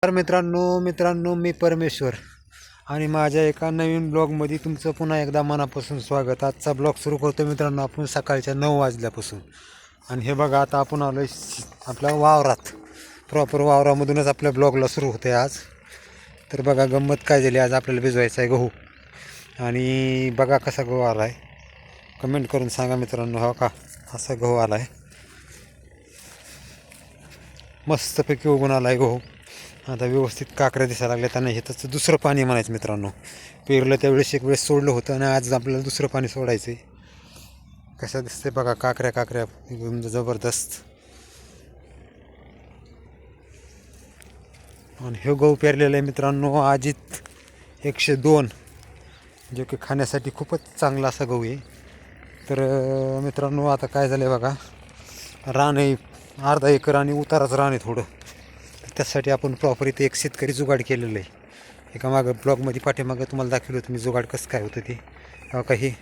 तर मित्रांनो मी परमेश्वर आणि माझ्या एका नवीन ब्लॉगमध्ये तुमचं पुन्हा एकदा मनापासून स्वागत. आजचा ब्लॉग सुरू करतो मित्रांनो आपण सकाळच्या 9 वाजल्यापासून. आणि हे बघा आता आपण आलो आपल्या वावरात, प्रॉपर वावरामधूनच आपल्या ब्लॉगला सुरू होते आज. तर बघा गंमत काय झाली, आज आपल्याला भिजवायचा आहे गहू. आणि बघा कसा गहू आला आहे, कमेंट करून सांगा मित्रांनो. हो का, असा गहू आला आहे, मस्तपैकी उगून आला आहे गहू. आता व्यवस्थित काकऱ्या दिसायला लागल्या. त्यांना हे त्याचं दुसरं पाणी म्हणायचं मित्रांनो. पेरलं त्यावेळेस एक वेळेस सोडलं होतं आणि आज आपल्याला दुसरं पाणी सोडायचं आहे. कशा दिसते बघा, काकऱ्या एकदम जबरदस्त. आणि हे गहू पेरलेलं आहे मित्रांनो अजित 102, जो की खाण्यासाठी खूपच चांगला असा गहू आहे. तर मित्रांनो आता काय झालं आहे बघा, रान आहे अर्धा एकर आणि उताराचं रान आहे थोडं. त्यासाठी आपण प्रॉपर इथे एक शेतकरी जुगाड केलेलं आहे. एका मागं ब्लॉगमध्ये पाठीमागं तुम्हाला दाखवलं होतं मी जुगाड कसं काय होतं ते. काही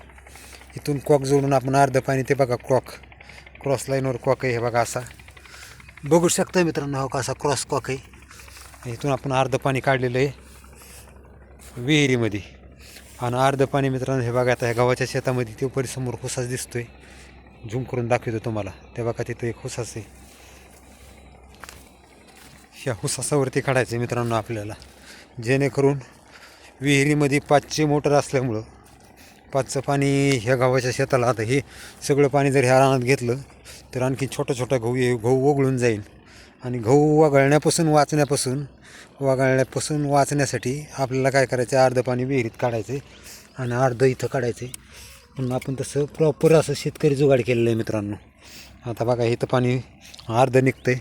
इथून कॉक जोडून आपण अर्धं पाणी, ते बघा कॉक क्रॉस लाईनवर कॉक आहे, हे बघा असा बघू शकता मित्रांनो. हो का, असा क्रॉस कॉक आहे. इथून आपण अर्धं पाणी काढलेलं आहे विहिरीमध्ये. आणि अर्धं पाणी मित्रांनो हे बघा आता ह्या गावाच्या शेतामध्ये ते परिसमोर हुसाच दिसतोय, झूम करून दाखवतो तुम्हाला. ते बघा तिथं एक हुसाच आहे. ह्या हुसासावरती काढायचं आहे मित्रांनो आपल्याला, जेणेकरून विहिरीमध्ये 5ची मोटर असल्यामुळं 5चं पाणी ह्या गावाच्या शेताला. आता हे सगळं पाणी जर ह्या रानात घेतलं तर आणखी छोटा गहू ओघळून जाईल. आणि गहू वागळण्यापासून वाचण्यासाठी आपल्याला काय करायचं, अर्धं पाणी विहिरीत काढायचं आहे आणि अर्धं इथं काढायचं आहे. म्हणून आपण तसं प्रॉपर असं शेतकरी जुगाड केलेलं आहे मित्रांनो. आता बघा इथं पाणी अर्धं निघतं आहे,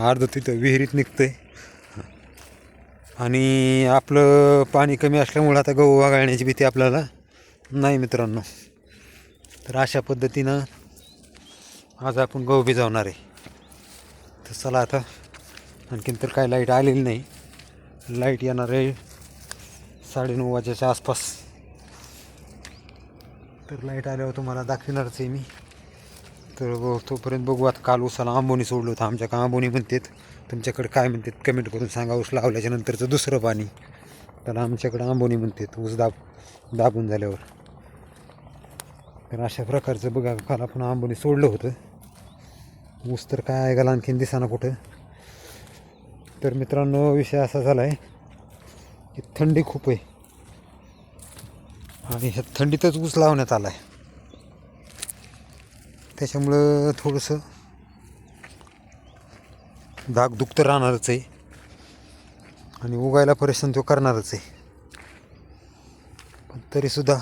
अर्धं तिथं विहिरीत निघतं आहे. आणि आपलं पाणी कमी असल्यामुळं आता गहू वागळण्याची भीती आपल्याला नाही मित्रांनो. तर अशा पद्धतीनं आज आपण गहू भिजवणार आहे. तर चला आता, आणखीन तर काय लाईट आलेली नाही, लाईट येणार आहे 9:30 वाजेच्या आसपास. तर लाईट आल्यावर तुम्हाला दाखवणारच आहे मी. तर तोपर्यंत बघू. आता काल उसाला आंबोनी सोडलं होतं, आमच्याकडे आंबोनी म्हणतात, तुमच्याकडे काय म्हणतात कमेंट करून सांगा. ऊस लावल्याच्या नंतरचं दुसरं पाणी, त्याला आमच्याकडे आंबोनी म्हणतात, ऊस दाबून झाल्यावर. तर अशा प्रकारचं बघा काल आपण आंबोनी सोडलं होतं. ऊस तर काय ऐकायला आणखीन दिसाना कुठं. तर मित्रांनो विषय असा झाला आहे की थंडी खूप आहे आणि ह्या थंडीतच ऊस लावण्यात आला आहे. त्याच्यामुळं थोडंसं धाकधूक तर राहणारच आहे आणि उगायला परेशान तो करणारच आहे. पण तरीसुद्धा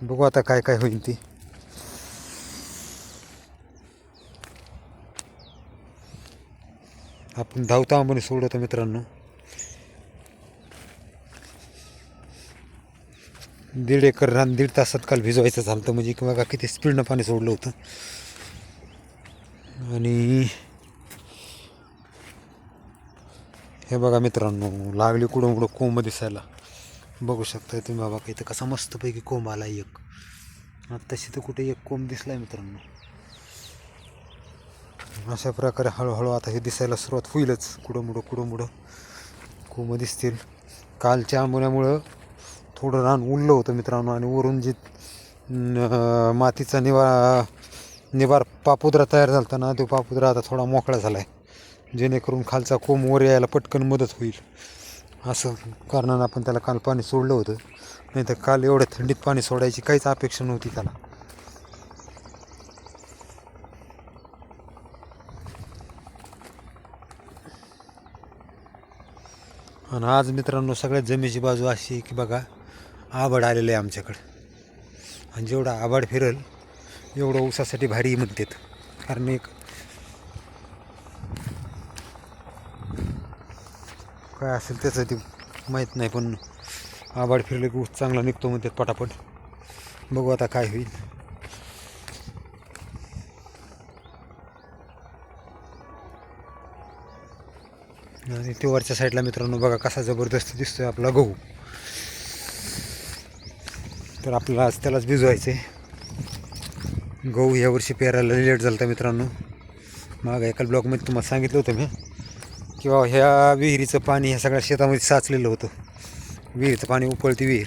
बघू आता काय काय होईल ती. आपण धावता आंबोनी सोडवतो मित्रांनो. 1.5 एकर रान 1.5 तासात काल भिजवायचं झालं होतं. म्हणजे बघा किती स्पीडनं पाणी सोडलं होतं. आणि हे बघा मित्रांनो लागली कुठं कोंब दिसायला, बघू शकता तुम्ही. बाबा इथं कसा मस्तपैकी कोंब आला एक. आत्ताशी तर कुठे एक कोंब दिसला आहे मित्रांनो. अशा प्रकारे हळूहळू आता हे दिसायला सुरुवात होईलच. कुठं कोंब दिसतील. कालच्या आंबोण्यामुळं थोडं रान उरलं होतं मित्रांनो. आणि वरून जे मातीचा निवार पापुद्रा तयार झाला होता ना, तो पापुद्रा आता थोडा मोकळा झाला आहे, जेणेकरून खालचा कोंब वर यायला पटकन मदत होईल. असं कारणानं आपण त्याला काल पाणी सोडलं होतं. नाही तर काल एवढ्या थंडीत पाणी सोडायची काहीच अपेक्षा नव्हती त्याला. आणि आज मित्रांनो सगळ्यात जमेची बाजू अशी आहे की बघा आभाळ आलेलं आहे आमच्याकडं. आणि जेवढं आभाळ फिरल एवढं ऊसासाठी भारी म्हणतात. कारण एक काय असेल त्याचं ते माहीत नाही, पण आभाळ फिरलं की ऊस चांगला निघतो म्हणतात पटापट. बघू आता काय होईल. आणि ते वरच्या साईडला मित्रांनो बघा कसा जबरदस्त दिसतोय आपला गहू. तर आपल्याला आज त्यालाच भिजवायचं आहे. गहू यावर्षी पेरायला लेट झालं होतं मित्रांनो. मागं एका ब्लॉगमध्ये तुम्हाला सांगितलं होतं मी किंवा ह्या विहिरीचं पाणी ह्या सगळ्या शेतामध्ये साचलेलं होतं. विहिरीचं पाणी उपळती विहीर,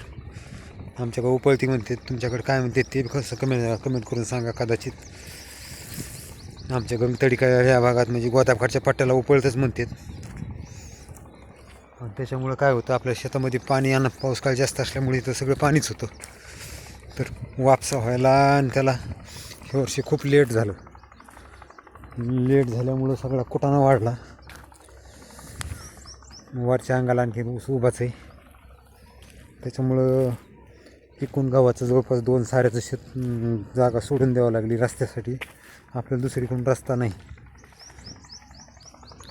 आमच्याकडे उपळती म्हणते, तुमच्याकडे काय म्हणते ते कसं कमेंट करून सांगा. कदाचित आमच्या गंगतडी काय ह्या भागात म्हणजे गोदाखाडच्या पट्ट्याला उपळतच म्हणतात. आणि त्याच्यामुळं काय होतं, आपल्या शेतामध्ये पाणी आणि पाऊस काळ जास्त असल्यामुळे इथं सगळं पाणीच होतं. तर वापसा व्हायला आणि त्याला ह्या वर्षी खूप लेट झालं. लेट झाल्यामुळं सगळा कुटाणा वाढला. वरच्या अंगाला आणखी ऊस उभाच आहे. त्याच्यामुळं पिकून गावाचं जवळपास 2 साऱ्याचं शेत जागा सोडून द्यावं लागली रस्त्यासाठी. आपल्याला दुसरीकडून रस्ता नाही.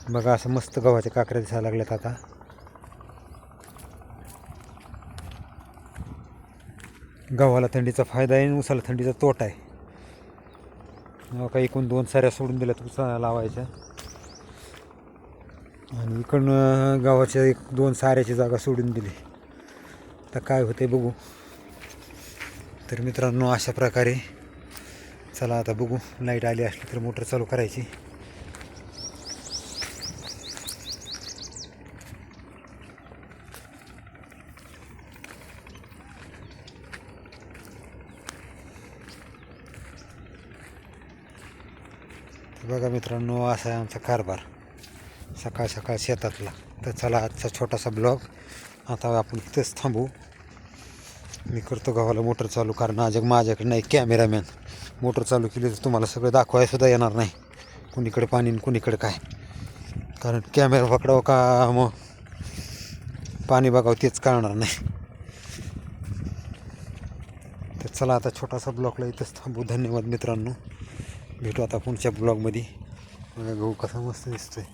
बघा असं मस्त गव्हाच्या काकऱ्या दिसायला लागल्यात आता. गव्हाला थंडीचा फायदा आहे आणि ऊसाला थंडीचा तोटा आहे. काही एकूण 2 साऱ्या सोडून दिल्यात ऊसाला लावायच्या आणि इकडून गव्हाच्या 1-2 साऱ्याची जागा सोडून दिली. आता काय होते बघू. तर मित्रांनो अशा प्रकारे चला आता बघू. लाईट आली असली तर मोटर चालू करायची. बघा मित्रांनो असा आहे आमचा कारभार सकाळ सकाळ शेतातला. तर चला आजचा छोटासा ब्लॉग आता आपण इथंच थांबू. मी करतो गावाला मोटर चालू, कारण माझ्याकडे नाही कॅमेरामॅन. मोटर चालू केली तर तुम्हाला सगळं दाखवायसुद्धा येणार नाही, कुणीकडे पाणी कुणीकडे काय. कारण कॅमेरा पकडावं का मग पाणी बघावं तेच कळणार नाही. तर चला आता छोटासा ब्लॉगला इथंच थांबू. धन्यवाद मित्रांनो. भेटू आता पुढच्या ब्लॉगमध्ये. बघा गहू कसा मस्त दिसतोय.